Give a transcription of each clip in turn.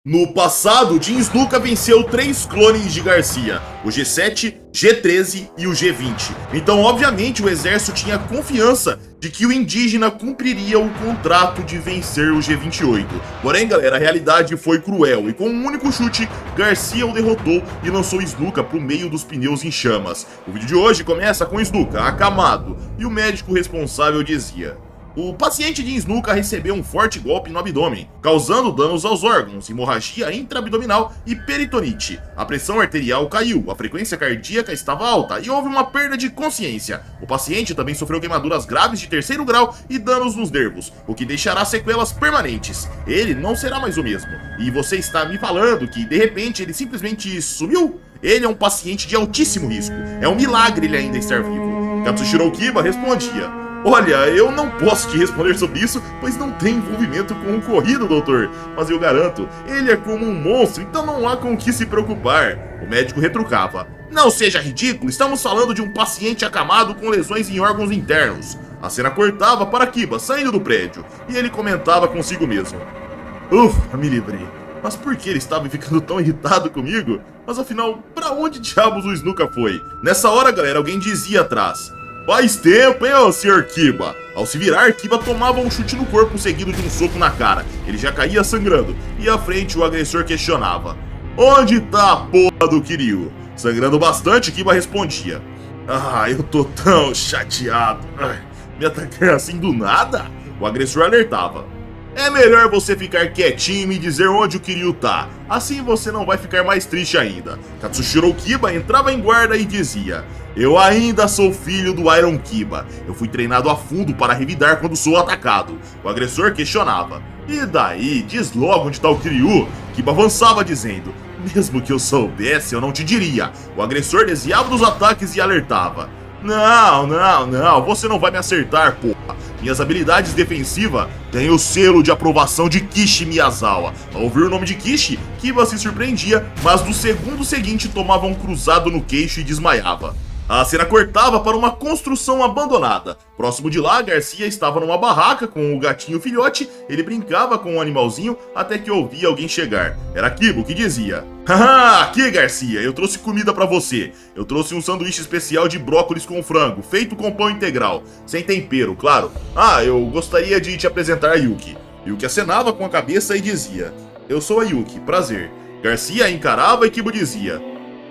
No passado, Jin Snuka venceu 3 clones de Garcia, o G7, G13 e o G20. Então, obviamente, o exército tinha confiança de que o indígena cumpriria o contrato de vencer o G28. Porém, galera, a realidade foi cruel e com um único chute, Garcia o derrotou e lançou Snuka pro meio dos pneus em chamas. O vídeo de hoje começa com Snuka acamado e o médico responsável dizia: o paciente de Snuka recebeu um forte golpe no abdômen, causando danos aos órgãos, hemorragia intraabdominal e peritonite. A pressão arterial caiu, a frequência cardíaca estava alta e houve uma perda de consciência. O paciente também sofreu queimaduras graves de 3º grau e danos nos nervos, o que deixará sequelas permanentes. Ele não será mais o mesmo. E você está me falando que, de repente, ele simplesmente sumiu? Ele é um paciente de altíssimo risco. É um milagre ele ainda estar vivo. Katsushiro Kiba respondia: olha, eu não posso te responder sobre isso, pois não tem envolvimento com o ocorrido, doutor. Mas eu garanto, ele é como um monstro, então não há com o que se preocupar. O médico retrucava: não seja ridículo, estamos falando de um paciente acamado com lesões em órgãos internos. A cena cortava para Kiba saindo do prédio, e ele comentava consigo mesmo: ufa, me livrei. Mas por que ele estava ficando tão irritado comigo? Mas afinal, pra onde diabos o Snuka foi? Nessa hora, galera, alguém dizia atrás: faz tempo, hein, ô Sr. Kiba? Ao se virar, Kiba tomava um chute no corpo seguido de um soco na cara. Ele já caía sangrando, e à frente o agressor questionava: onde tá a porra do Kiryu? Sangrando bastante, Kiba respondia: ah, eu tô tão chateado. Me atacar assim do nada? O agressor alertava: é melhor você ficar quietinho e me dizer onde o Kiryu tá. Assim você não vai ficar mais triste ainda. Katsushiro Kiba entrava em guarda e dizia: eu ainda sou filho do Iron Kiba. Eu fui treinado a fundo para revidar quando sou atacado. O agressor questionava: e daí? Diz logo onde tá o Kiryu. Kiba avançava dizendo: mesmo que eu soubesse, eu não te diria. O agressor desviava dos ataques e alertava: não, você não vai me acertar, porra. Minhas habilidades defensivas têm o selo de aprovação de Kishi Miyazawa. Ao ouvir o nome de Kishi, Kiba se surpreendia, mas no segundo seguinte tomava um cruzado no queixo e desmaiava. A cena cortava para uma construção abandonada. Próximo de lá, Garcia estava numa barraca com o gatinho filhote. Ele brincava com o animalzinho até que ouvia alguém chegar. Era Kibo que dizia: haha, aqui Garcia, eu trouxe comida pra você. Eu trouxe um sanduíche especial de brócolis com frango, feito com pão integral, sem tempero, claro. Ah, eu gostaria de te apresentar a Yuki. Yuki acenava com a cabeça e dizia: eu sou a Yuki, prazer. Garcia a encarava e Kibo dizia: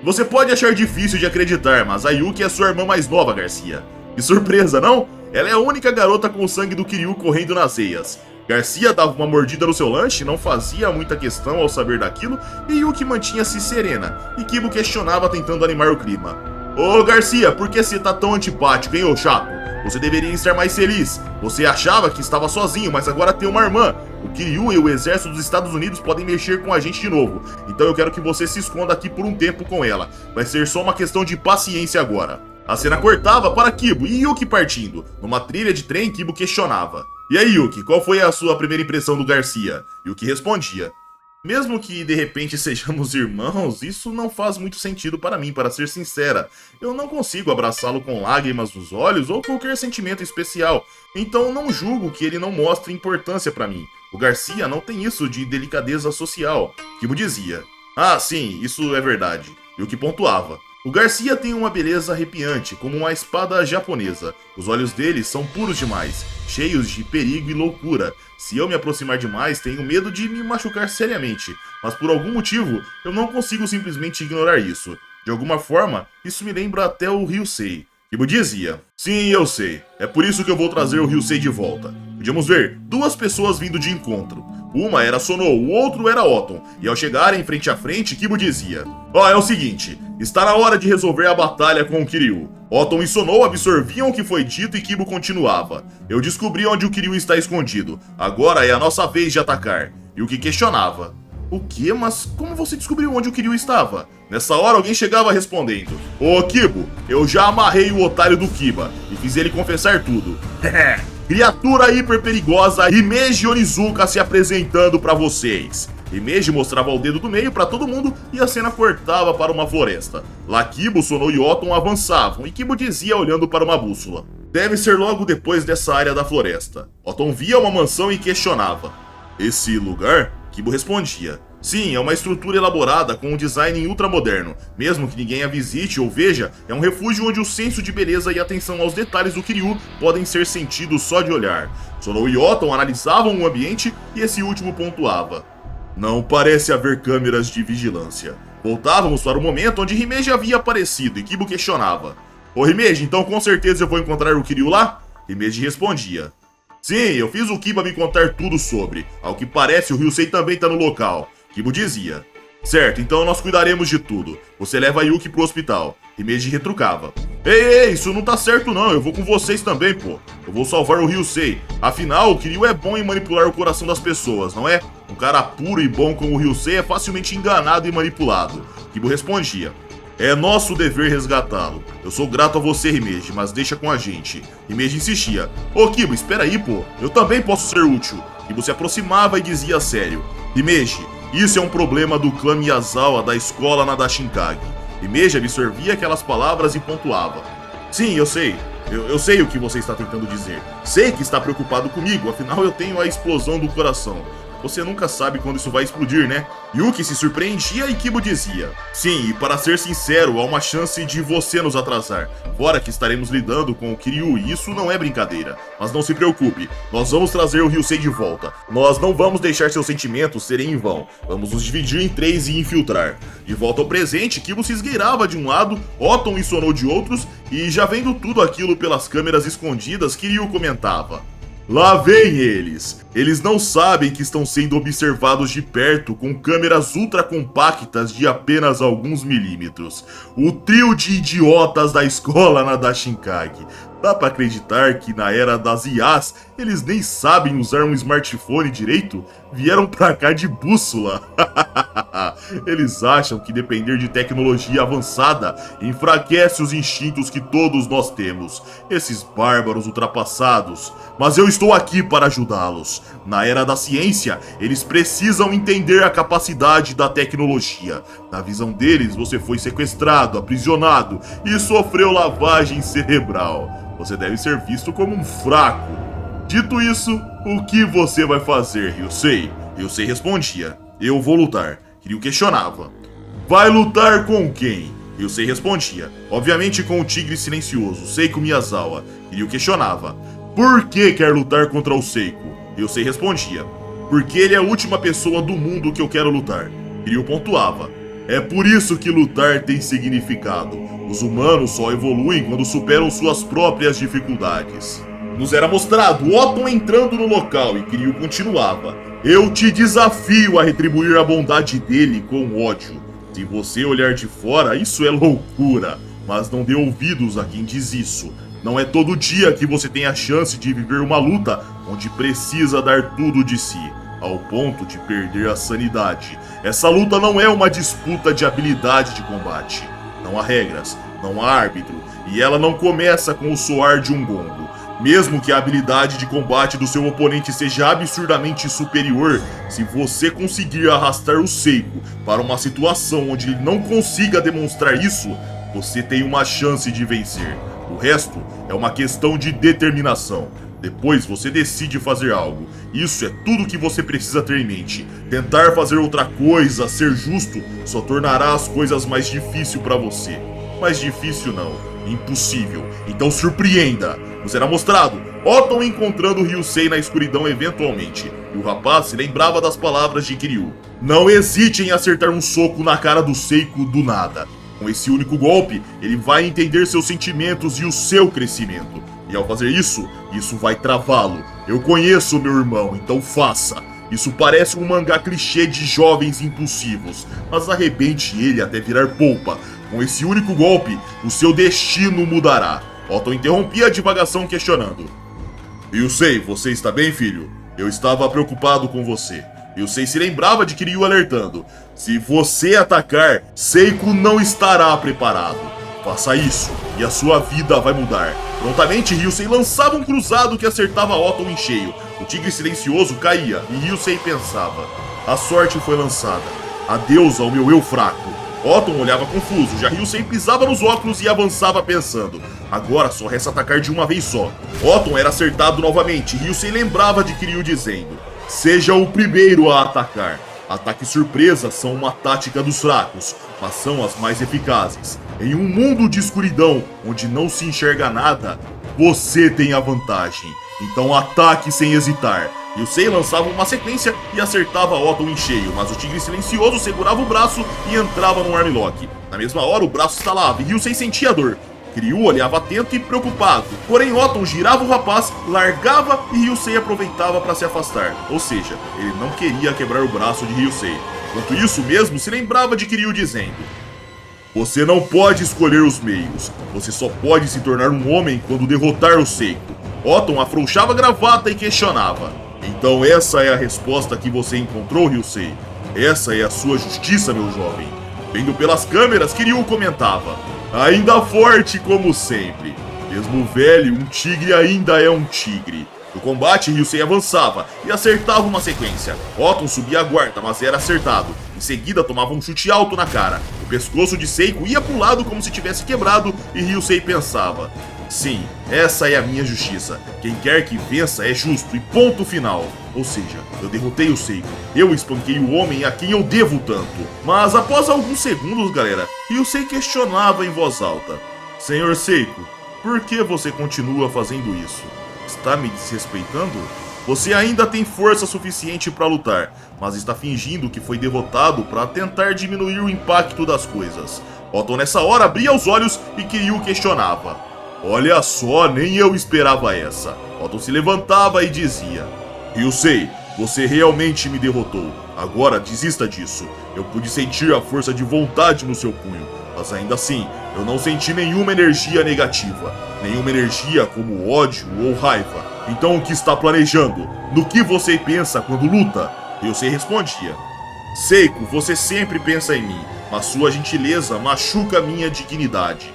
você pode achar difícil de acreditar, mas a Yuki é sua irmã mais nova, Garcia. Que surpresa, não? Ela é a única garota com o sangue do Kiryu correndo nas veias. Garcia dava uma mordida no seu lanche, não fazia muita questão ao saber daquilo, e Yuki mantinha-se serena, e Kibo questionava tentando animar o clima. Ô Garcia, por que você tá tão antipático, hein, ô chato? Você deveria estar mais feliz. Você achava que estava sozinho, mas agora tem uma irmã. O Kiryu e o exército dos Estados Unidos podem mexer com a gente de novo. Então eu quero que você se esconda aqui por um tempo com ela. Vai ser só uma questão de paciência agora. A cena cortava para Kibo e Yuki partindo. Numa trilha de trem, Kibo questionava: e aí, Yuki, qual foi a sua primeira impressão do Garcia? Yuki respondia: mesmo que de repente sejamos irmãos, isso não faz muito sentido para mim, para ser sincera. Eu não consigo abraçá-lo com lágrimas nos olhos ou qualquer sentimento especial, então não julgo que ele não mostre importância para mim. O Garcia não tem isso de delicadeza social. Kibo dizia: ah, sim, isso é verdade. E o que pontuava: o Garcia tem uma beleza arrepiante, como uma espada japonesa. Os olhos dele são puros demais, cheios de perigo e loucura. Se eu me aproximar demais, tenho medo de me machucar seriamente. Mas por algum motivo, eu não consigo simplesmente ignorar isso. De alguma forma, isso me lembra até o Ryusei. Kibo dizia: sim, eu sei. É por isso que eu vou trazer o Ryusei de volta. Podíamos ver 2 pessoas vindo de encontro. Uma era Sonou, o outro era Oton. E ao chegarem frente a frente, Kibo dizia: é o seguinte, está na hora de resolver a batalha com o Kiryu. Oton e Sonou absorviam o que foi dito e Kibo continuava: eu descobri onde o Kiryu está escondido. Agora é a nossa vez de atacar. E o que questionava: o quê? Mas como você descobriu onde o Kiryu estava? Nessa hora alguém chegava respondendo: ô Kibo, eu já amarrei o otário do Kiba e fiz ele confessar tudo. Criatura hiper perigosa, Himeji Onizuka se apresentando pra vocês. Himeji mostrava o dedo do meio pra todo mundo e a cena cortava para uma floresta. Lá Kibo, Sonou e Oton avançavam e Kibo dizia olhando para uma bússola: deve ser logo depois dessa área da floresta. Oton via uma mansão e questionava: esse lugar? Kibo respondia: Sim, é uma estrutura elaborada com um design ultramoderno. Mesmo que ninguém a visite ou veja, é um refúgio onde o senso de beleza e atenção aos detalhes do Kiryu podem ser sentidos só de olhar. Sonou e Otton analisavam o ambiente e esse último pontuava: não parece haver câmeras de vigilância. Voltávamos para o momento onde Himeji havia aparecido e Kiba questionava: ô Himeji, então com certeza eu vou encontrar o Kiryu lá? Himeji respondia: sim, eu fiz o Kiba me contar tudo sobre. Ao que parece, o Ryusei também tá no local. Kiba dizia: certo, então nós cuidaremos de tudo. Você leva a Yuki pro hospital. Himeji retrucava: ei, isso não tá certo não, eu vou com vocês também, pô. Eu vou salvar o Ryusei. Afinal, o Kiryu é bom em manipular o coração das pessoas, não é? Um cara puro e bom como o Ryusei é facilmente enganado e manipulado. Kiba respondia: é nosso dever resgatá-lo. Eu sou grato a você, Himeji, mas deixa com a gente. Himeji insistia: ô Kiba, espera aí, pô. Eu também posso ser útil. Kiba se aproximava e dizia sério: Himeji, isso é um problema do clã Miyazawa da escola Nadashinkage. Himeji absorvia aquelas palavras e pontuava: sim, eu sei. Eu sei o que você está tentando dizer. Sei que está preocupado comigo, afinal eu tenho a explosão do coração. Você nunca sabe quando isso vai explodir, né? Yuki se surpreendia e Kiba dizia: sim, e para ser sincero, há uma chance de você nos atrasar. Fora que estaremos lidando com o Kiryu e isso não é brincadeira. Mas não se preocupe, nós vamos trazer o Ryusei de volta. Nós não vamos deixar seus sentimentos serem em vão. Vamos nos dividir em 3 e infiltrar. De volta ao presente, Kiba se esgueirava de um lado, Otton e Sonou de outros, e já vendo tudo aquilo pelas câmeras escondidas, Kiryu comentava: lá vem eles! Eles não sabem que estão sendo observados de perto com câmeras ultra compactas de apenas alguns milímetros. O trio de idiotas da escola Nadashinkage. Dá pra acreditar que na era das IAs eles nem sabem usar um smartphone direito? Vieram pra cá de bússola. Eles acham que depender de tecnologia avançada enfraquece os instintos que todos nós temos. Esses bárbaros ultrapassados. Mas eu estou aqui para ajudá-los. Na era da ciência, eles precisam entender a capacidade da tecnologia. Na visão deles, você foi sequestrado, aprisionado e sofreu lavagem cerebral. Você deve ser visto como um fraco. Dito isso, o que você vai fazer, Ryusei? Ryusei respondia: eu vou lutar. Kiryu questionava: vai lutar com quem? Ryusei respondia: obviamente com o tigre silencioso, Seiko Miyazawa. Kiryu questionava: por que quer lutar contra o Seiko? Ryusei respondia: porque ele é a última pessoa do mundo que eu quero lutar. Kiryu pontuava: é por isso que lutar tem significado. Os humanos só evoluem quando superam suas próprias dificuldades. Nos era mostrado Otton entrando no local e Kiryu continuava: eu te desafio a retribuir a bondade dele com ódio. Se você olhar de fora, isso é loucura. Mas não dê ouvidos a quem diz isso. Não é todo dia que você tem a chance de viver uma luta onde precisa dar tudo de si, ao ponto de perder a sanidade. Essa luta não é uma disputa de habilidade de combate. Não há regras, não há árbitro, e ela não começa com o soar de um gongo. Mesmo que a habilidade de combate do seu oponente seja absurdamente superior, se você conseguir arrastar o Seiko para uma situação onde ele não consiga demonstrar isso, você tem uma chance de vencer. O resto é uma questão de determinação. Depois você decide fazer algo. Isso é tudo que você precisa ter em mente. Tentar fazer outra coisa, ser justo, só tornará as coisas mais difíceis para você. Mais difícil não, impossível. Então surpreenda. Nos era mostrado Otton encontrando Ryusei na escuridão eventualmente, e o rapaz se lembrava das palavras de Kiryu: não hesite em acertar um soco na cara do Seiko do nada. Com esse único golpe, ele vai entender seus sentimentos e o seu crescimento. E ao fazer isso, isso vai travá-lo. Eu conheço meu irmão, então faça. Isso parece um mangá clichê de jovens impulsivos, mas arrebente ele até virar polpa. Com esse único golpe, o seu destino mudará. Otton interrompia a divagação questionando: Ryusei, você está bem, filho? Eu estava preocupado com você. Ryusei se lembrava de Kiryu alertando: se você atacar, Seiko não estará preparado. Faça isso e a sua vida vai mudar. Prontamente, Ryusei lançava um cruzado que acertava Otton em cheio. O tigre silencioso caía e Ryusei pensava: a sorte foi lançada. Adeus ao meu eu fraco. Otton olhava confuso, já Ryusei pisava nos óculos e avançava pensando: agora só resta atacar de uma vez só. Otton era acertado novamente e Ryusei lembrava de Kiryu dizendo: seja o primeiro a atacar. Ataques surpresa são uma tática dos fracos, mas são as mais eficazes. Em um mundo de escuridão, onde não se enxerga nada, você tem a vantagem. Então ataque sem hesitar. Ryusei lançava uma sequência e acertava Otton em cheio, mas o tigre silencioso segurava o braço e entrava no armlock. Na mesma hora, o braço estalava e Ryusei sentia a dor. Kiryu olhava atento e preocupado, porém Otton girava o rapaz, largava e Ryusei aproveitava para se afastar. Ou seja, ele não queria quebrar o braço de Ryusei. Enquanto isso mesmo, se lembrava de Kiryu dizendo: você não pode escolher os meios, você só pode se tornar um homem quando derrotar o Seiko. Otton afrouxava a gravata e questionava: então essa é a resposta que você encontrou, Ryusei? Essa é a sua justiça, meu jovem? Vendo pelas câmeras, Kiryu comentava: ainda forte como sempre. Mesmo velho, um tigre ainda é um tigre. No combate, Ryusei avançava e acertava uma sequência. Otton subia a guarda, mas era acertado. Em seguida, tomava um chute alto na cara. O pescoço de Seiko ia pro lado como se tivesse quebrado e Ryusei pensava: sim, essa é a minha justiça. Quem quer que vença é justo e ponto final. Ou seja, eu derrotei o Seiko. Eu espanquei o homem a quem eu devo tanto. Mas após alguns segundos, galera, Ryusei questionava em voz alta: senhor Seiko, por que você continua fazendo isso? Está me desrespeitando? Você ainda tem força suficiente para lutar, mas está fingindo que foi derrotado para tentar diminuir o impacto das coisas. Otton nessa hora abria os olhos e Kiryu questionava: olha só, nem eu esperava essa. Otton se levantava e dizia: Ryusei, você realmente me derrotou. Agora desista disso. Eu pude sentir a força de vontade no seu punho, mas ainda assim, eu não senti nenhuma energia negativa. Nenhuma energia como ódio ou raiva. Então o que está planejando? No que você pensa quando luta? Ryusei respondia: Seiko, você sempre pensa em mim, mas sua gentileza machuca minha dignidade.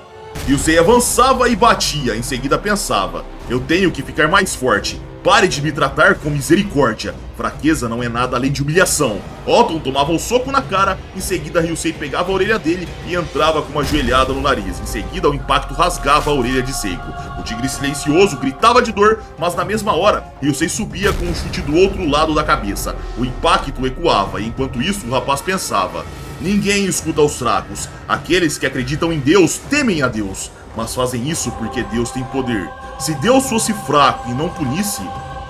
Ryusei avançava e batia, em seguida pensava: eu tenho que ficar mais forte. Pare de me tratar com misericórdia. Fraqueza não é nada além de humilhação. Otton tomava um soco na cara, em seguida Ryusei pegava a orelha dele e entrava com uma joelhada no nariz. Em seguida o impacto rasgava a orelha de Seiko. O tigre silencioso gritava de dor, mas na mesma hora Ryusei subia com um chute do outro lado da cabeça. O impacto ecoava e enquanto isso o rapaz pensava: ninguém escuta os fracos. Aqueles que acreditam em Deus temem a Deus, mas fazem isso porque Deus tem poder. Se Deus fosse fraco e não punisse,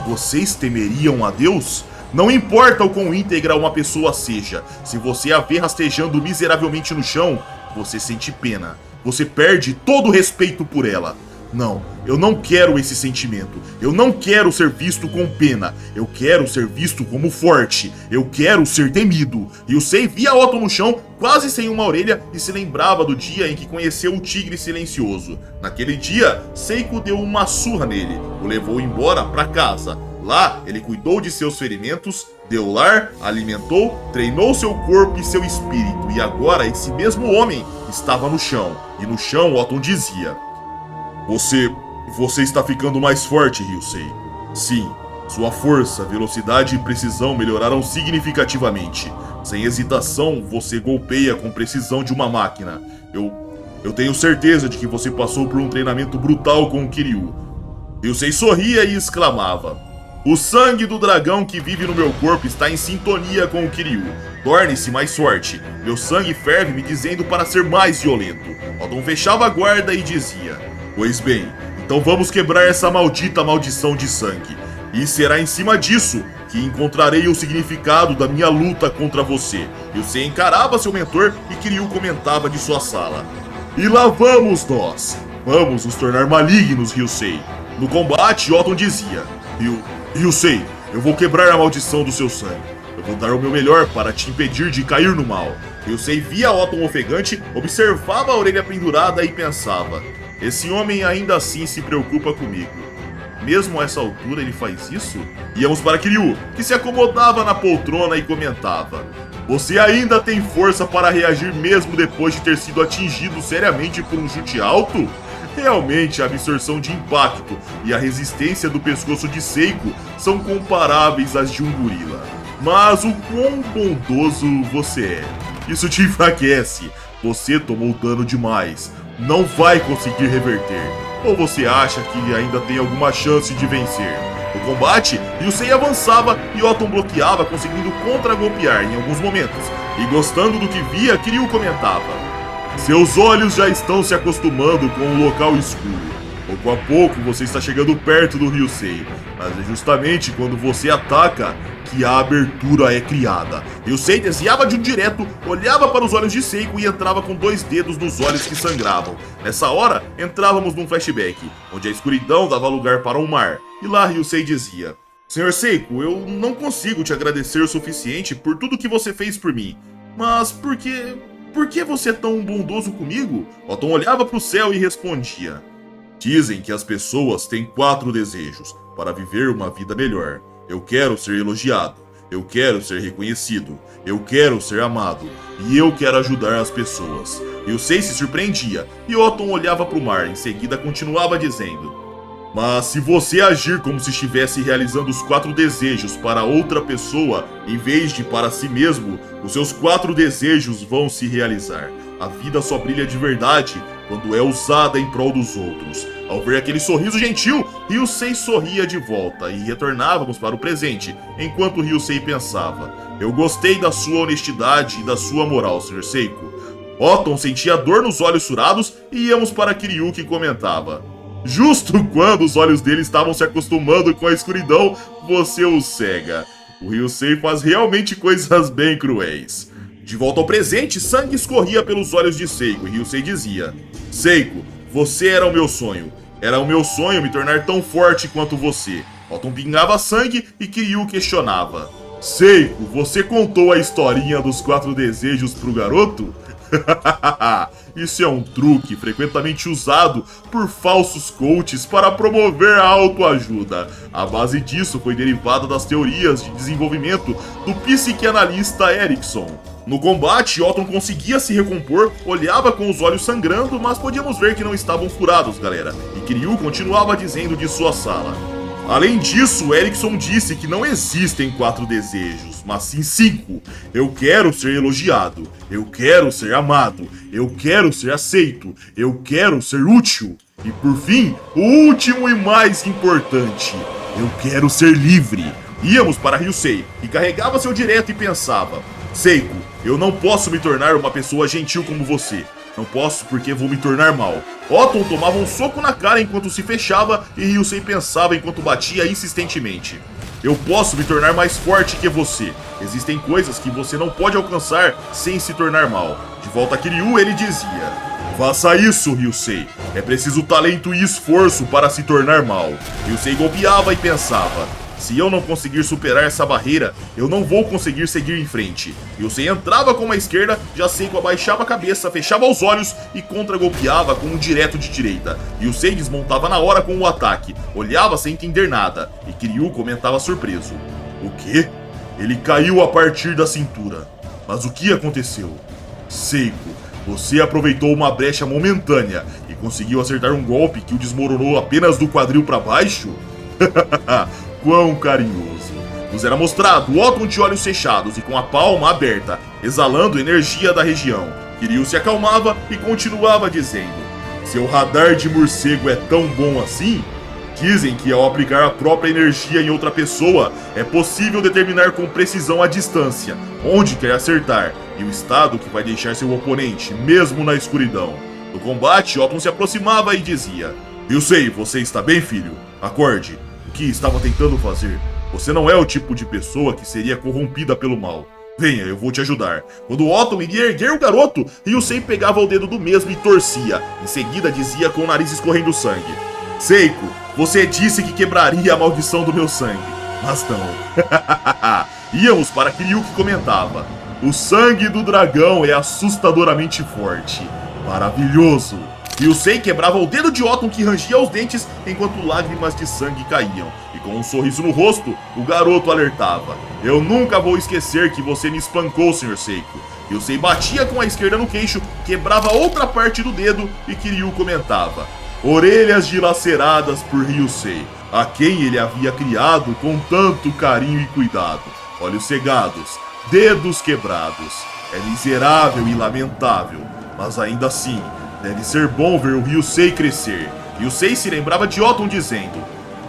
vocês temeriam a Deus? Não importa o quão íntegra uma pessoa seja, se você a vê rastejando miseravelmente no chão, você sente pena. Você perde todo o respeito por ela. Não, eu não quero esse sentimento. Eu não quero ser visto com pena. Eu quero ser visto como forte. Eu quero ser temido. Ryusei via Otton no chão, quase sem uma orelha, e se lembrava do dia em que conheceu o tigre silencioso. Naquele dia, Seiko deu uma surra nele, o levou embora para casa. Lá, ele cuidou de seus ferimentos, deu lar, alimentou, treinou seu corpo e seu espírito. E agora esse mesmo homem estava no chão. E no chão, Otton dizia: Você está ficando mais forte, Ryusei. Sim, sua força, velocidade e precisão melhoraram significativamente. Sem hesitação, você golpeia com precisão de uma máquina. Eu tenho certeza de que você passou por um treinamento brutal com o Kiryu. Ryusei sorria e exclamava: o sangue do dragão que vive no meu corpo está em sintonia com o Kiryu. Torne-se mais forte. Meu sangue ferve me dizendo para ser mais violento. Otton fechava a guarda e dizia: pois bem, então vamos quebrar essa maldita maldição de sangue. E será em cima disso que encontrarei o significado da minha luta contra você. Ryusei encarava seu mentor e Kiryu comentava de sua sala: e lá vamos nós. Vamos nos tornar malignos, Ryusei. No combate, Otton dizia: Ryusei, eu vou quebrar a maldição do seu sangue. Eu vou dar o meu melhor para te impedir de cair no mal. Ryusei via Otton ofegante, observava a orelha pendurada e pensava: esse homem ainda assim se preocupa comigo. Mesmo a essa altura ele faz isso? Íamos para Kiryu, que se acomodava na poltrona e comentava: você ainda tem força para reagir mesmo depois de ter sido atingido seriamente por um chute alto? Realmente a absorção de impacto e a resistência do pescoço de Seiko são comparáveis às de um gorila. Mas o quão bondoso você é. Isso te enfraquece. Você tomou dano demais. Não vai conseguir reverter. Ou você acha que ainda tem alguma chance de vencer? No combate, Ryusei avançava e Otton bloqueava, conseguindo contra-golpear em alguns momentos. E gostando do que via, Kiryu comentava: seus olhos já estão se acostumando com o local escuro. Pouco a pouco você está chegando perto do Ryusei, mas é justamente quando você ataca que a abertura é criada. Ryusei desviava de um direto, olhava para os olhos de Seiko e entrava com 2 dedos nos olhos que sangravam. Nessa hora, entrávamos num flashback, onde a escuridão dava lugar para um mar. E lá Ryusei dizia: Senhor Seiko, eu não consigo te agradecer o suficiente por tudo que você fez por mim, mas por que você é tão bondoso comigo? Otton olhava para o céu e respondia: dizem que as pessoas têm 4 desejos para viver uma vida melhor. Eu quero ser elogiado, eu quero ser reconhecido, eu quero ser amado e eu quero ajudar as pessoas. Ryusei se surpreendia e Otton olhava para o mar, em seguida continuava dizendo: mas se você agir como se estivesse realizando os 4 desejos para outra pessoa em vez de para si mesmo, os seus 4 desejos vão se realizar. A vida só brilha de verdade quando é usada em prol dos outros. Ao ver aquele sorriso gentil, Ryusei sorria de volta e retornávamos para o presente, enquanto Ryusei pensava: eu gostei da sua honestidade e da sua moral, Sr. Seiko. Otton sentia dor nos olhos surados e íamos para Kiryu, que comentava: justo quando os olhos dele estavam se acostumando com a escuridão, você o cega. O Ryusei faz realmente coisas bem cruéis. De volta ao presente, sangue escorria pelos olhos de Seiko e Ryusei dizia: Seiko, você era o meu sonho. Era o meu sonho me tornar tão forte quanto você. Otton pingava sangue e Kiryu questionava: Seiko, você contou a historinha dos 4 desejos pro garoto? Isso é um truque frequentemente usado por falsos coaches para promover a autoajuda. A base disso foi derivada das teorias de desenvolvimento do psicanalista Erikson. No combate, Otton conseguia se recompor, olhava com os olhos sangrando, mas podíamos ver que não estavam furados, galera. E Kiryu continuava dizendo de sua sala: além disso, Erikson disse que não existem 4 desejos, mas sim 5. Eu quero ser elogiado, eu quero ser amado, eu quero ser aceito, eu quero ser útil. E por fim, o último e mais importante: eu quero ser livre. Íamos para Ryusei, que carregava seu direto e pensava: Seiko, eu não posso me tornar uma pessoa gentil como você. Não posso porque vou me tornar mal. Otton tomava um soco na cara enquanto se fechava e Ryusei pensava enquanto batia insistentemente: eu posso me tornar mais forte que você. Existem coisas que você não pode alcançar sem se tornar mal. De volta a Kiryu, ele dizia: faça isso, Ryusei. É preciso talento e esforço para se tornar mal. Ryusei golpeava e pensava: se eu não conseguir superar essa barreira, eu não vou conseguir seguir em frente. Ryusei entrava com uma esquerda, já Seiko abaixava a cabeça, fechava os olhos e contra-golpeava com um direto de direita. Ryusei desmontava na hora com o ataque, olhava sem entender nada, e Kiryu comentava surpreso: o quê? Ele caiu a partir da cintura. Mas o que aconteceu? Seiko, você aproveitou uma brecha momentânea e conseguiu acertar um golpe que o desmoronou apenas do quadril para baixo? Quão carinhoso. Nos era mostrado Otton de olhos fechados e com a palma aberta, exalando energia da região. Kiryu se acalmava e continuava dizendo: seu radar de morcego é tão bom assim? Dizem que ao aplicar a própria energia em outra pessoa, é possível determinar com precisão a distância, onde quer acertar, e o estado que vai deixar seu oponente, mesmo na escuridão. No combate, Otton se aproximava e dizia: Ryusei, você está bem, filho? Acorde. O que estava tentando fazer? Você não é o tipo de pessoa que seria corrompida pelo mal. Venha, eu vou te ajudar. Quando Otton iria erguer o garoto, Ryusei pegava o dedo do mesmo e torcia. Em seguida dizia com o nariz escorrendo sangue: Seiko, você disse que quebraria a maldição do meu sangue, mas não. Íamos para Kiryu, que comentava: o sangue do dragão é assustadoramente forte. Maravilhoso. Ryusei quebrava o dedo de Otton, que rangia os dentes enquanto lágrimas de sangue caíam. E com um sorriso no rosto, o garoto alertava: eu nunca vou esquecer que você me espancou, Sr. Seiko. Ryusei batia com a esquerda no queixo, quebrava outra parte do dedo e Kiryu comentava: orelhas dilaceradas por Ryusei, a quem ele havia criado com tanto carinho e cuidado. Olhos cegados, dedos quebrados. É miserável e lamentável, mas ainda assim, deve ser bom ver o Ryusei crescer. Ryusei se lembrava de Otton dizendo: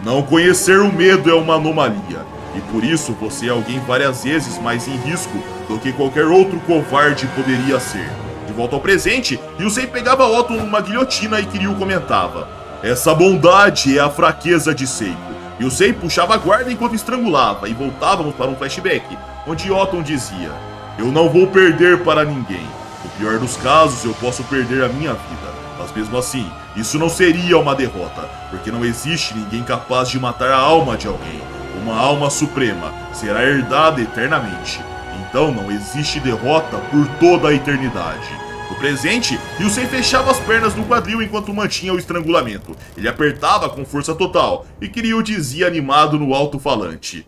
Não conhecer o medo é uma anomalia, e por isso você é alguém várias vezes mais em risco do que qualquer outro covarde poderia ser. De volta ao presente, Ryusei pegava Otto numa guilhotina e Kiryu comentava: essa bondade é a fraqueza de Seiko. Ryusei puxava a guarda enquanto estrangulava, e voltávamos para um flashback, onde Otto dizia: eu não vou perder para ninguém. No pior dos casos, eu posso perder a minha vida. Mas mesmo assim, isso não seria uma derrota, porque não existe ninguém capaz de matar a alma de alguém. Uma alma suprema será herdada eternamente. Então não existe derrota por toda a eternidade. No presente, Ryusei fechava as pernas no quadril enquanto mantinha o estrangulamento. Ele apertava com força total, e Kiryu dizia animado no alto-falante: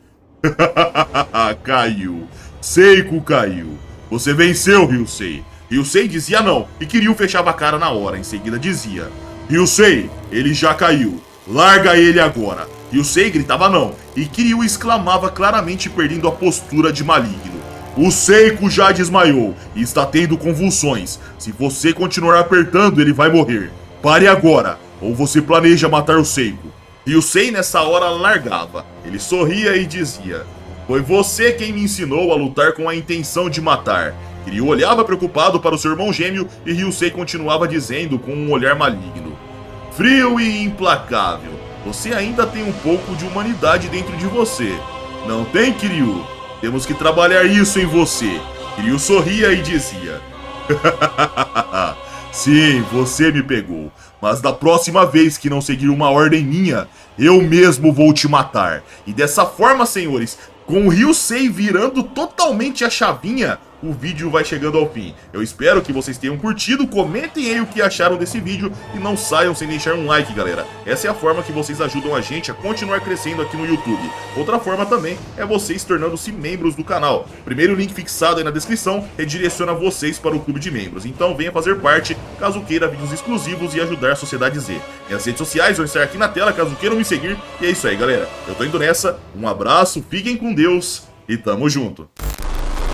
caiu. Seiko caiu. Você venceu, Ryusei. Ryusei dizia não, e Kiryu fechava a cara na hora. Em seguida dizia: Ryusei, ele já caiu. Larga ele agora. Ryusei gritava não, e Kiryu exclamava claramente perdendo a postura de maligno: o Seiko já desmaiou e está tendo convulsões. Se você continuar apertando, ele vai morrer. Pare agora, ou você planeja matar o Seiko. Ryusei nessa hora largava. Ele sorria e dizia: foi você quem me ensinou a lutar com a intenção de matar. Kiryu olhava preocupado para o seu irmão gêmeo e Ryusei continuava dizendo com um olhar maligno: frio e implacável, você ainda tem um pouco de humanidade dentro de você. Não tem, Kiryu? Temos que trabalhar isso em você. Kiryu sorria e dizia: sim, você me pegou. Mas da próxima vez que não seguir uma ordem minha, eu mesmo vou te matar. E dessa forma, senhores, com o Ryusei virando totalmente a chavinha, o vídeo vai chegando ao fim. Eu espero que vocês tenham curtido, comentem aí o que acharam desse vídeo e não saiam sem deixar um like, galera. Essa é a forma que vocês ajudam a gente a continuar crescendo aqui no YouTube. Outra forma também é vocês tornando-se membros do canal. Primeiro link fixado aí na descrição redireciona vocês para o clube de membros. Então venha fazer parte, caso queira vídeos exclusivos e ajudar a Sociedade Z. Minhas redes sociais vão estar aqui na tela, caso queiram me seguir. E é isso aí, galera. Eu tô indo nessa, um abraço, fiquem com Deus e tamo junto.